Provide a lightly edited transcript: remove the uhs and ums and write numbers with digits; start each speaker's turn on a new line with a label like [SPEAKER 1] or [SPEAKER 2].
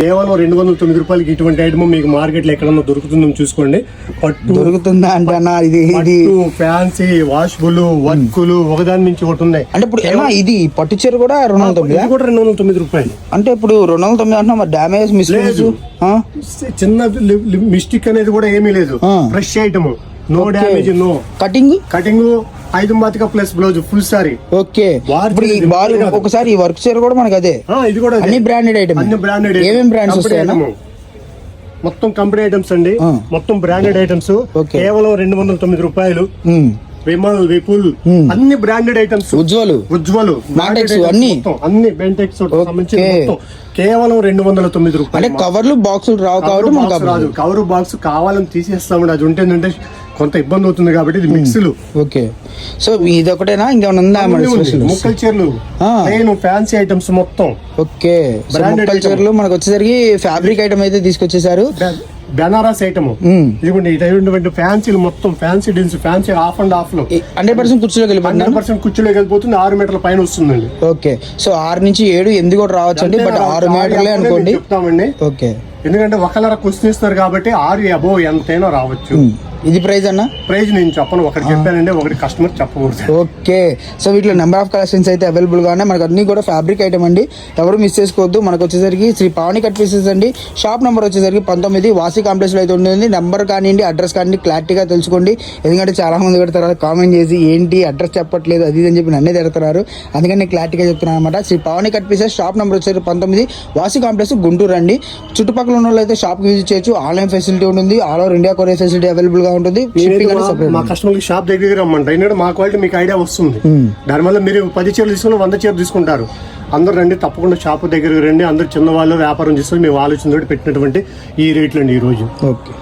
[SPEAKER 1] కేవలం 209 రూపాయలకి ఇటువంటి ఐటమ్ మీకు మార్కెట్ లో ఎక్కడన్నా దొరుకుతుందని చూసుకోండి. పట్టు
[SPEAKER 2] దొరుకుతుందా అంటే అన్న ఇది
[SPEAKER 1] ఫ్యాన్సీ వాషబుల్ వర్కులు ఒకదాని నుంచి ఒకటి ఉన్నాయి.
[SPEAKER 2] అంటే ఇప్పుడు ఇది పట్టు చీర కూడా 209
[SPEAKER 1] కూడా 209 రూపాయలు.
[SPEAKER 2] అంటే ఇప్పుడు 209 అంటున్నా మరి డ్యామేజ్ మిస్టేక్
[SPEAKER 1] చిన్న మిస్టేక్ అనేది కూడా ఏమీ లేదు. Fresh item, no damage, no cutting 5 మాతిక plus blouse full sari.
[SPEAKER 2] Okay ఒకసారి ఈ వర్క్ చీర కూడా మనకి అదే. ఇది కూడా అన్ని బ్రాండెడ్ ఐటమ్.
[SPEAKER 1] అన్ని బ్రాండెడ్.
[SPEAKER 2] ఏమేమి బ్రాండ్స్ వస్తాయి?
[SPEAKER 1] మొత్తం కంపెనీ ఐటమ్స్ అండి. మొత్తం బ్రాండెడ్ ఐటమ్స్. కేవలం 209 రూపాయలు. విమల్, విపుల్ అన్ని బ్రాండెడ్ ఐటమ్స్.
[SPEAKER 2] ఉజ్వల్
[SPEAKER 1] అన్ని బెంటెక్స్ సంబంధించిన మొత్తం కేవలం 209 రూపాయలు.
[SPEAKER 2] అంటే కవర్లు బాక్సులు రావు కాబట్టి
[SPEAKER 1] రాదు. కవర్ బాక్స్ కావాలని తీసేస్తామండి. అది ఉంటేందంటే కొంత ఇబ్బంది అవుతుంది కాబట్టి ఇది మిక్స్లు.
[SPEAKER 2] ఓకే, సో ఇది ఒకటేనా ఇంకేమైనా ఉందా?
[SPEAKER 1] ముక్కల చీరలు, నేను ఫ్యాన్సీ ఐటమ్స్ మొత్తం.
[SPEAKER 2] ఓకే, ముక్కల చీరలు మనకు వచ్చేసరికి ఫ్యాబ్రిక్ ఐటమ్ అయితే తీసుకొచ్చేసారు.
[SPEAKER 1] బెనారస్ ఐటమ్ ఇదిగోండి. ఇటువంటి ఫ్యాన్సీలు మొత్తం fancy deals, fancy of and of లో
[SPEAKER 2] 100% కుర్చీలోకి వెళ్ళిపోతుంది.
[SPEAKER 1] 100% కుర్చీలోకి వెళ్ళిపోతుంది. 6 మీటర్ల పైన వస్తుందండి.
[SPEAKER 2] ఓకే, సో 6 నుంచి 7 ఎందుకు కూడా రావచ్చు అండి, బట్ 6 మీటర్లే అనుకోండి.
[SPEAKER 1] చెప్తామండి.
[SPEAKER 2] ఓకే,
[SPEAKER 1] ఎందుకంటే ఒకళ్ళ క్వశ్చన్ ఇస్తున్నారు కాబట్టి 6 అబోవ్ ఎంతైనా రావచ్చు.
[SPEAKER 2] ఇది ప్రైస్ అన్న?
[SPEAKER 1] ప్రైస్ నేను చెప్పను, ఒకటి చెప్పానండి, ఒకటి కస్టమర్ చెప్పకూడదు.
[SPEAKER 2] ఓకే, సో వీటిలో నెంబర్ ఆఫ్ కలెక్షన్స్ అయితే అవైలబుల్ గా ఉన్నాయి. మనకు అన్ని కూడా ఫ్యాబ్రిక్ ఐటమ్ అండి, ఎవరు మిస్ చేసుకోవద్దు. మనకు వచ్చేసరికి శ్రీ పావని కట్ పీసెస్ అండి. షాప్ నెంబర్ వచ్చేసరికి 19 వాసి కాంప్లెక్స్ లో అయితే ఉంటుంది. నెంబర్ కానివ్వండి, అడ్రస్ కానివ్వండి, క్లారిటీగా తెలుసుకోండి. ఎందుకంటే చాలా మంది కూడా తర్వాత కామెంట్ చేసి ఏంటి అడ్రస్ చెప్పట్లేదు అది అని చెప్పి నన్నే తిడతారు. అందుకని నేను క్లారిటీగా చెప్తున్నాను అనమాట. Sri Pavani cut pieces shop number వచ్చేసరికి 19 వాసి కాంప్లెక్స్, గుంటూరు అండి. చుట్టుపక్కల ఉన్న వాళ్ళు అయితే షాప్ విజిట్ చేయొచ్చు. ఆన్లైన్ ఫెసిలిటీ ఉంటుంది. All over India courier facility available గా ఉంటుంది.
[SPEAKER 1] మా కస్టమర్ షాప్ దగ్గర రమ్మంటారు. ఎందుకంటే మా క్వాలిటీ మీకు ఐడియా వస్తుంది. దానివల్ల మీరు 10 చీరలు తీసుకుని 100 చీరలు తీసుకుంటారు. అందరు రండి, తప్పకుండా షాప్ దగ్గరకు రండి. అందరు చిన్నవాళ్ళు వ్యాపారం చేసుకొని మేము ఆలోచన పెట్టినటువంటి ఈ రేట్లు అండి ఈ రోజు.
[SPEAKER 2] ఓకే.